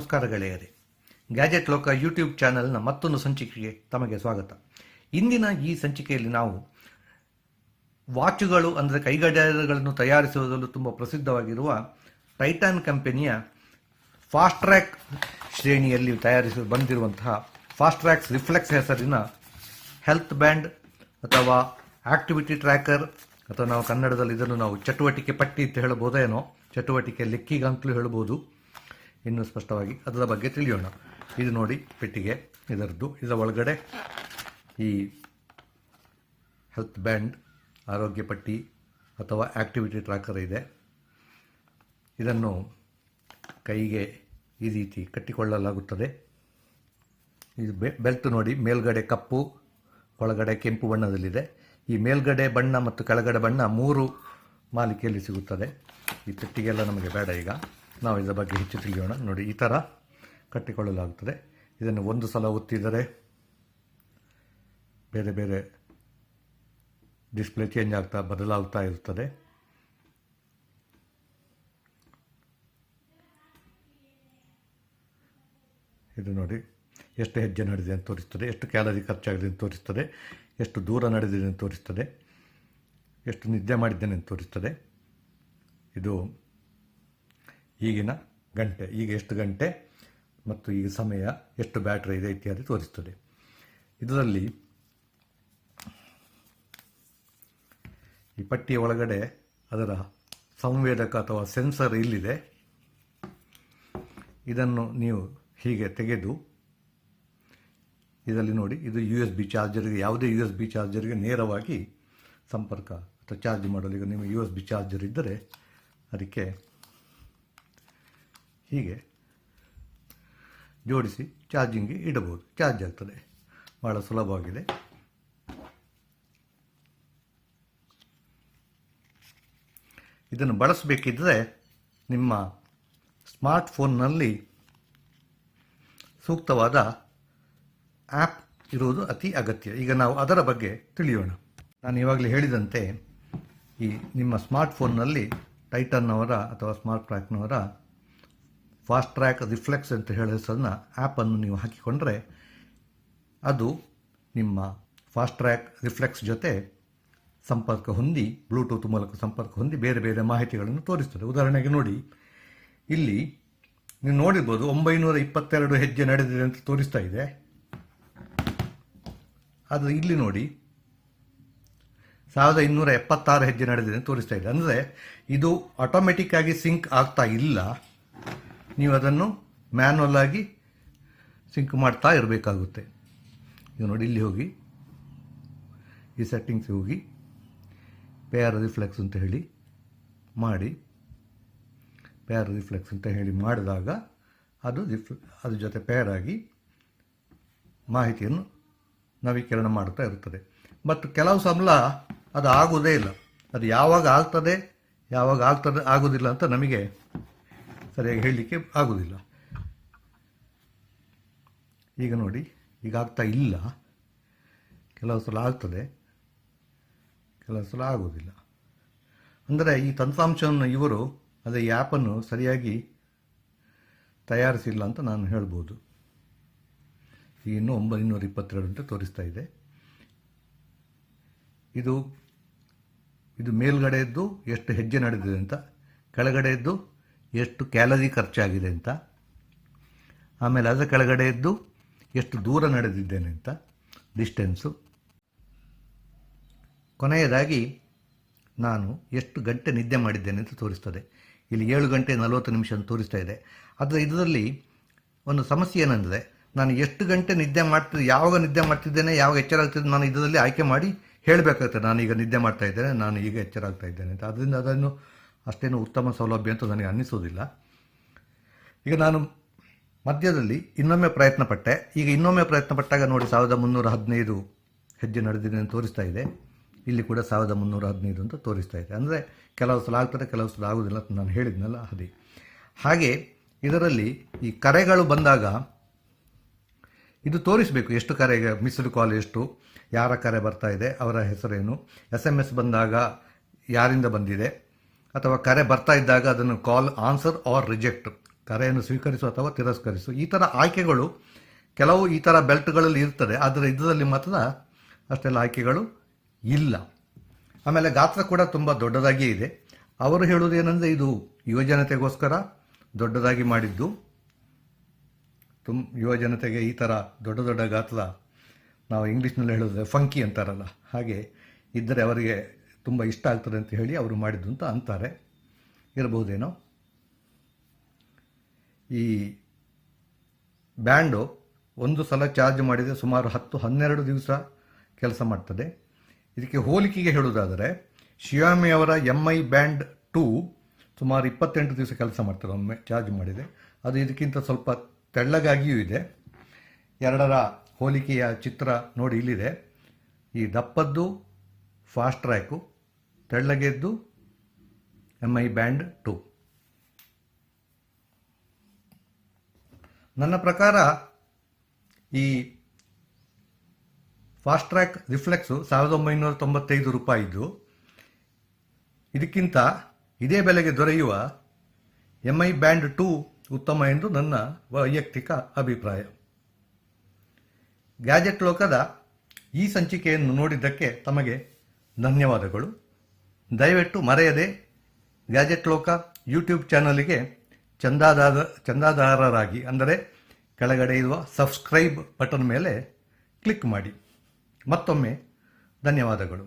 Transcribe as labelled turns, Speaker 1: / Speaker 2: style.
Speaker 1: ನಮಸ್ಕಾರ ಗೆಳೆಯರೇ. ಗ್ಯಾಜೆಟ್ ಲೋಕ ಯೂಟ್ಯೂಬ್ ಚಾನೆಲ್ನ ಮತ್ತೊಂದು ಸಂಚಿಕೆಗೆ ತಮಗೆ ಸ್ವಾಗತ. ಇಂದಿನ ಈ ಸಂಚಿಕೆಯಲ್ಲಿ ನಾವು ವಾಚುಗಳು ಅಂದರೆ ಕೈಗಡಿಯಾರಗಳನ್ನು ತಯಾರಿಸುವುದರಲ್ಲೂ ತುಂಬ ಪ್ರಸಿದ್ಧವಾಗಿರುವ ಟೈಟಾನ್ ಕಂಪನಿಯ ಫಾಸ್ಟ್ ಟ್ರ್ಯಾಕ್ ಶ್ರೇಣಿಯಲ್ಲಿ ಬಂದಿರುವಂತಹ ಫಾಸ್ಟ್ ಟ್ರ್ಯಾಕ್ಸ್ ರಿಫ್ಲೆಕ್ಸ್ ಹೆಸರಿನ ಹೆಲ್ತ್ ಬ್ಯಾಂಡ್ ಅಥವಾ ಆಕ್ಟಿವಿಟಿ ಟ್ರ್ಯಾಕರ್ ಅಥವಾ ನಾವು ಕನ್ನಡದಲ್ಲಿ ಇದನ್ನು ನಾವು ಚಟುವಟಿಕೆ ಪಟ್ಟಿ ಅಂತ ಹೇಳಬಹುದೇನೋ, ಚಟುವಟಿಕೆ ಲೆಕ್ಕಿಗಂತಲೂ ಹೇಳ್ಬೋದು. ಇನ್ನೂ ಸ್ಪಷ್ಟವಾಗಿ ಅದರ ಬಗ್ಗೆ ತಿಳಿಯೋಣ. ಇದು ನೋಡಿ ಪೆಟ್ಟಿಗೆ ಇದರದ್ದು. ಇದರ ಒಳಗಡೆ ಈ ಹೆಲ್ತ್ ಬ್ಯಾಂಡ್, ಆರೋಗ್ಯ ಪಟ್ಟಿ ಅಥವಾ ಆಕ್ಟಿವಿಟಿ ಟ್ರ್ಯಾಕರ್ ಇದೆ. ಇದನ್ನು ಕೈಗೆ ಈ ರೀತಿ ಕಟ್ಟಿಕೊಳ್ಳಲಾಗುತ್ತದೆ. ಇದು ಬೆಲ್ಟ್ ನೋಡಿ, ಮೇಲ್ಗಡೆ ಕಪ್ಪು, ಒಳಗಡೆ ಕೆಂಪು ಬಣ್ಣದಲ್ಲಿದೆ. ಈ ಮೇಲ್ಗಡೆ ಬಣ್ಣ ಮತ್ತು ಕೆಳಗಡೆ ಬಣ್ಣ 3 ಮಾಲಿಕೆಯಲ್ಲಿ ಸಿಗುತ್ತದೆ. ಈ ಪೆಟ್ಟಿಗೆಲ್ಲ ನಮಗೆ ಬೇಡ. ಈಗ ನಾವು ಇದರ ಬಗ್ಗೆ ಹೆಚ್ಚು ತಿಳಿಯೋಣ. ನೋಡಿ, ಈ ಥರ ಕಟ್ಟಿಕೊಳ್ಳಲಾಗುತ್ತದೆ. ಇದನ್ನು ಒಂದು ಸಲ ಒತ್ತಿದರೆ ಬೇರೆ ಬೇರೆ ಡಿಸ್ಪ್ಲೇ ಚೇಂಜ್ ಬದಲಾಗ್ತಾ ಇರುತ್ತದೆ. ಇದು ನೋಡಿ, ಎಷ್ಟು ಹೆಜ್ಜೆ ನಡೆದಿದೆ ಅಂತ ತೋರಿಸ್ತದೆ, ಎಷ್ಟು ಕ್ಯಾಲರಿ ಖರ್ಚಾಗಿದೆ ಅಂತ ತೋರಿಸ್ತದೆ, ಎಷ್ಟು ದೂರ ನಡೆದಿದೆ ಅಂತ ತೋರಿಸ್ತದೆ, ಎಷ್ಟು ನಿದ್ದೆ ಮಾಡಿದ್ದೇನೆ ಅಂತ ತೋರಿಸ್ತದೆ. ಇದು ಈಗಿನ ಗಂಟೆ, ಈಗ ಎಷ್ಟು ಗಂಟೆ ಮತ್ತು ಈಗ ಸಮಯ, ಎಷ್ಟು ಬ್ಯಾಟ್ರಿ ಇದೆ ಇತ್ಯಾದಿ ತೋರಿಸ್ತದೆ. ಇದರಲ್ಲಿ ಈ ಪಟ್ಟಿಯ ಒಳಗಡೆ ಅದರ ಸಂವೇದಕ ಅಥವಾ ಸೆನ್ಸರ್ ಇಲ್ಲಿದೆ. ಇದನ್ನು ನೀವು ಹೀಗೆ ತೆಗೆದು ಇದರಲ್ಲಿ ನೋಡಿ, ಇದು USB ಚಾರ್ಜರ್ಗೆ, ಯಾವುದೇ USB ಚಾರ್ಜರ್ಗೆ ನೇರವಾಗಿ ಸಂಪರ್ಕ ಅಥವಾ ಚಾರ್ಜ್ ಮಾಡಲು. ಈಗ ನಿಮ್ಮ USB ಚಾರ್ಜರ್ ಇದ್ದರೆ ಅದಕ್ಕೆ ಹೀಗೆ ಜೋಡಿಸಿ ಚಾರ್ಜಿಂಗ್ಗೆ ಇಡಬಹುದು, ಚಾರ್ಜ್ ಆಗ್ತದೆ. ಭಾಳ ಸುಲಭವಾಗಿದೆ. ಇದನ್ನು ಬಳಸಬೇಕಿದ್ದರೆ ನಿಮ್ಮ ಸ್ಮಾರ್ಟ್ಫೋನ್ನಲ್ಲಿ ಸೂಕ್ತವಾದ ಆ್ಯಪ್ ಇರುವುದು ಅತಿ ಅಗತ್ಯ. ಈಗ ನಾವು ಅದರ ಬಗ್ಗೆ ತಿಳಿಯೋಣ. ನಾನು ಇವಾಗಲೇ ಹೇಳಿದಂತೆ ಈ ನಿಮ್ಮ ಸ್ಮಾರ್ಟ್ಫೋನ್ನಲ್ಲಿ ಟೈಟನ್ನವರ ಅಥವಾ ಸ್ಮಾರ್ಟ್ ಟ್ರ್ಯಾಕ್ನವರ ಫಾಸ್ಟ್ ಟ್ರ್ಯಾಕ್ ರಿಫ್ಲೆಕ್ಸ್ ಅಂತ ಹೇಳೋ ಹೆಸರನ್ನ ಆ್ಯಪನ್ನು ನೀವು ಹಾಕಿಕೊಂಡ್ರೆ ಅದು ನಿಮ್ಮ ಫಾಸ್ಟ್ ಟ್ರ್ಯಾಕ್ ರಿಫ್ಲೆಕ್ಸ್ ಜೊತೆ ಸಂಪರ್ಕ ಹೊಂದಿ, ಬ್ಲೂಟೂತ್ ಮೂಲಕ ಸಂಪರ್ಕ ಹೊಂದಿ ಬೇರೆ ಬೇರೆ ಮಾಹಿತಿಗಳನ್ನು ತೋರಿಸ್ತದೆ. ಉದಾಹರಣೆಗೆ ನೋಡಿ, ಇಲ್ಲಿ ನೀವು ನೋಡಿರ್ಬೋದು 922 ಹೆಜ್ಜೆ ನಡೆದಿದೆ ಅಂತ ತೋರಿಸ್ತಾ ಇದೆ. ಆದರೆ ಇಲ್ಲಿ ನೋಡಿ 1276 ಹೆಜ್ಜೆ ನಡೆದಿದೆ ಅಂತ ತೋರಿಸ್ತಾ ಇದೆ. ಅಂದರೆ ಇದು ಆಟೋಮೆಟಿಕ್ ಆಗಿ ಸಿಂಕ್ ಆಗ್ತಾ ಇಲ್ಲ, ನೀವು ಅದನ್ನು ಮ್ಯಾನ್ಯಲ್ ಆಗಿ ಸಿಂಕ್ ಮಾಡ್ತಾ ಇರಬೇಕಾಗುತ್ತೆ. ಈಗ ನೋಡಿ, ಇಲ್ಲಿ ಹೋಗಿ ಈ ಸೆಟ್ಟಿಂಗ್ಸ್ ಹೋಗಿ ಪೇರ್ ರಿಫ್ಲೆಕ್ಸ್ ಅಂತ ಹೇಳಿ ಮಾಡಿ, ಪೇರ್ ರಿಫ್ಲೆಕ್ಸ್ ಅಂತ ಹೇಳಿ ಮಾಡಿದಾಗ ಅದು ಅದ್ರ ಜೊತೆ ಪೇರ್ ಆಗಿ ಮಾಹಿತಿಯನ್ನು ನವೀಕರಣ ಮಾಡ್ತಾ ಇರುತ್ತದೆ. ಮತ್ತು ಕೆಲವು ಸಲ ಅದು ಆಗುವುದೇ ಇಲ್ಲ. ಅದು ಯಾವಾಗ ಆಗ್ತದೆ ಆಗೋದಿಲ್ಲ ಅಂತ ನಮಗೆ ಸರಿಯಾಗಿ ಹೇಳಲಿಕ್ಕೆ ಆಗೋದಿಲ್ಲ. ಈಗ ನೋಡಿ, ಈಗ ಆಗ್ತಾ ಇಲ್ಲ. ಕೆಲವು ಸಲ ಆಗ್ತದೆ, ಕೆಲವು ಸಲ ಆಗೋದಿಲ್ಲ. ಅಂದರೆ ಈ ತಂತ್ರಾಂಶವನ್ನು ಇವರು ಅದೇ ಈ ಆ್ಯಪನ್ನು ಸರಿಯಾಗಿ ತಯಾರಿಸಿಲ್ಲ ಅಂತ ನಾನು ಹೇಳ್ಬೋದು. ಈಗ ಇನ್ನೂ 922 ಅಂತ ತೋರಿಸ್ತಾ ಇದೆ. ಇದು ಮೇಲ್ಗಡೆಯದ್ದು ಎಷ್ಟು ಹೆಜ್ಜೆ ನಡೆದಿದೆ ಅಂತ, ಕೆಳಗಡೆಯದ್ದು ಎಷ್ಟು ಕ್ಯಾಲರಿ ಖರ್ಚಾಗಿದೆ ಅಂತ, ಆಮೇಲೆ ಅದರ ಕೆಳಗಡೆಯದ್ದು ಎಷ್ಟು ದೂರ ನಡೆದಿದ್ದೇನೆ ಅಂತ, ಡಿಸ್ಟೆನ್ಸು. ಕೊನೆಯದಾಗಿ ನಾನು ಎಷ್ಟು ಗಂಟೆ ನಿದ್ದೆ ಮಾಡಿದ್ದೇನೆ ಅಂತ ತೋರಿಸ್ತದೆ. ಇಲ್ಲಿ 7 ಗಂಟೆ 40 ನಿಮಿಷ ಅಂತ ತೋರಿಸ್ತಾ ಇದೆ. ಆದರೆ ಇದರಲ್ಲಿ ಒಂದು ಸಮಸ್ಯೆ ಏನಂದರೆ, ನಾನು ಎಷ್ಟು ಗಂಟೆ ನಿದ್ದೆ ಯಾವಾಗ ನಿದ್ದೆ ಮಾಡ್ತಿದ್ದೇನೆ, ಯಾವಾಗ ಎಚ್ಚರ ಆಗ್ತಿದ್ದೆ, ನಾನು ಇದರಲ್ಲಿ ಆಯ್ಕೆ ಮಾಡಿ ಹೇಳಬೇಕಾಗ್ತದೆ. ನಾನು ಈಗ ನಿದ್ದೆ ಮಾಡ್ತಾ ಇದ್ದೇನೆ, ನಾನು ಈಗ ಎಚ್ಚರ ಆಗ್ತಾ ಇದ್ದೇನೆ ಅಂತ. ಅದರಿಂದ ಅದನ್ನು ಅಷ್ಟೇನು ಉತ್ತಮ ಸೌಲಭ್ಯ ಅಂತ ನನಗೆ ಅನ್ನಿಸೋದಿಲ್ಲ. ಈಗ ನಾನು ಮಧ್ಯದಲ್ಲಿ ಇನ್ನೊಮ್ಮೆ ಪ್ರಯತ್ನ ಪಟ್ಟೆ. ಈಗ ಇನ್ನೊಮ್ಮೆ ಪ್ರಯತ್ನ ಪಟ್ಟಾಗ ನೋಡಿ 1315 ಹೆಜ್ಜೆ ನಡೆದಿದೆ ಅಂತ ತೋರಿಸ್ತಾ ಇದೆ. ಇಲ್ಲಿ ಕೂಡ 1315 ಅಂತ ತೋರಿಸ್ತಾ ಇದೆ. ಅಂದರೆ ಕೆಲವು ಸಲ ಆಗ್ತದೆ, ಕೆಲವು ಸಲ ಆಗೋದಿಲ್ಲ ಅಂತ ನಾನು ಹೇಳಿದ್ನಲ್ಲ ಅದೇ. ಹಾಗೆ ಇದರಲ್ಲಿ ಈ ಕರೆಗಳು ಬಂದಾಗ ಇದು ತೋರಿಸಬೇಕು, ಎಷ್ಟು ಕರೆಗೆ ಮಿಸ್ಡ್ ಕಾಲ್ ಎಷ್ಟು, ಯಾರ ಕರೆ ಬರ್ತಾ ಇದೆ, ಅವರ ಹೆಸರೇನು, SMS ಬಂದಾಗ ಯಾರಿಂದ ಬಂದಿದೆ, ಅಥವಾ ಕರೆ ಬರ್ತಾ ಇದ್ದಾಗ ಅದನ್ನು ಕಾಲ್ ಆನ್ಸರ್ ಆರ್ ರಿಜೆಕ್ಟ್ ಕರೆಯನ್ನು ಸ್ವೀಕರಿಸು ಅಥವಾ ತಿರಸ್ಕರಿಸು. ಈ ಥರ ಆಯ್ಕೆಗಳು ಕೆಲವು ಈ ಥರ ಬೆಲ್ಟ್ಗಳಲ್ಲಿ ಇರ್ತದೆ, ಆದರೆ ಇದರಲ್ಲಿ ಮಾತ್ರ ಅಷ್ಟೆಲ್ಲ ಆಯ್ಕೆಗಳು ಇಲ್ಲ. ಆಮೇಲೆ ಗಾತ್ರ ಕೂಡ ತುಂಬ ದೊಡ್ಡದಾಗಿಯೇ ಇದೆ. ಅವರು ಹೇಳುವುದೇನೆಂದರೆ ಇದು ಯುವಜನತೆಗೋಸ್ಕರ ದೊಡ್ಡದಾಗಿ ಮಾಡಿದ್ದು. ಯುವಜನತೆಗೆ ಈ ಥರ ದೊಡ್ಡ ದೊಡ್ಡ ಗಾತ್ರ, ನಾವು ಇಂಗ್ಲೀಷ್ನಲ್ಲಿ ಹೇಳೋದು ಫಂಕಿ ಅಂತಾರಲ್ಲ, ಹಾಗೆ ಇದ್ದರೆ ಅವರಿಗೆ ತುಂಬ ಇಷ್ಟ ಆಗ್ತದೆ ಅಂತ ಹೇಳಿ ಅವರು ಮಾಡಿದ್ದು ಅಂತ ಅಂತಾರೆ. ಇರಬಹುದೇನೋ. ಈ ಬ್ಯಾಂಡು ಒಂದು ಸಲ ಚಾರ್ಜ್ ಮಾಡಿದರೆ ಸುಮಾರು 10-12 ದಿವಸ ಕೆಲಸ ಮಾಡ್ತದೆ. ಇದಕ್ಕೆ ಹೋಲಿಕೆಗೆ ಹೇಳುವುದಾದರೆ ಶಿಯಾಮಿ ಅವರ MI ಬ್ಯಾಂಡ್ 2 ಸುಮಾರು 28 ದಿವಸ ಕೆಲಸ ಮಾಡ್ತದೆ ಒಮ್ಮೆ ಚಾರ್ಜ್ ಮಾಡಿದೆ. ಅದು ಇದಕ್ಕಿಂತ ಸ್ವಲ್ಪ ತೆಳ್ಳಗಾಗಿಯೂ ಇದೆ. ಎರಡರ ಹೋಲಿಕೆಯ ಚಿತ್ರ ನೋಡಿ ಇಲ್ಲಿದೆ. ಈ ದಪ್ಪದ್ದು ಫಾಸ್ಟ್ ಟ್ರ್ಯಾಕು, ತೆಳ್ಳಗೆದ್ದು MI ಬ್ಯಾಂಡ್ 2. ನನ್ನ ಪ್ರಕಾರ ಈ ಫಾಸ್ಟ್ ಟ್ರ್ಯಾಕ್ ರಿಫ್ಲೆಕ್ಸು 1995 ರೂಪಾಯಿದ್ದು. ಇದಕ್ಕಿಂತ ಇದೇ ಬೆಲೆಗೆ ದೊರೆಯುವ MI ಬ್ಯಾಂಡ್ 2 ಉತ್ತಮ ಎಂದು ನನ್ನ ವೈಯಕ್ತಿಕ ಅಭಿಪ್ರಾಯ. ಗ್ಯಾಜೆಟ್ ಲೋಕದ ಈ ಸಂಚಿಕೆಯನ್ನು ನೋಡಿದ್ದಕ್ಕೆ ತಮಗೆ ಧನ್ಯವಾದಗಳು. ದಯವಿಟ್ಟು ಮರೆಯದೆ ಗ್ಯಾಜೆಟ್ ಲೋಕ ಯೂಟ್ಯೂಬ್ ಚಾನಲಿಗೆ ಚಂದಾದಾರರಾಗಿ, ಅಂದರೆ ಕೆಳಗಡೆ ಇರುವ ಸಬ್ಸ್ಕ್ರೈಬ್ ಬಟನ್ ಮೇಲೆ ಕ್ಲಿಕ್ ಮಾಡಿ. ಮತ್ತೊಮ್ಮೆ ಧನ್ಯವಾದಗಳು.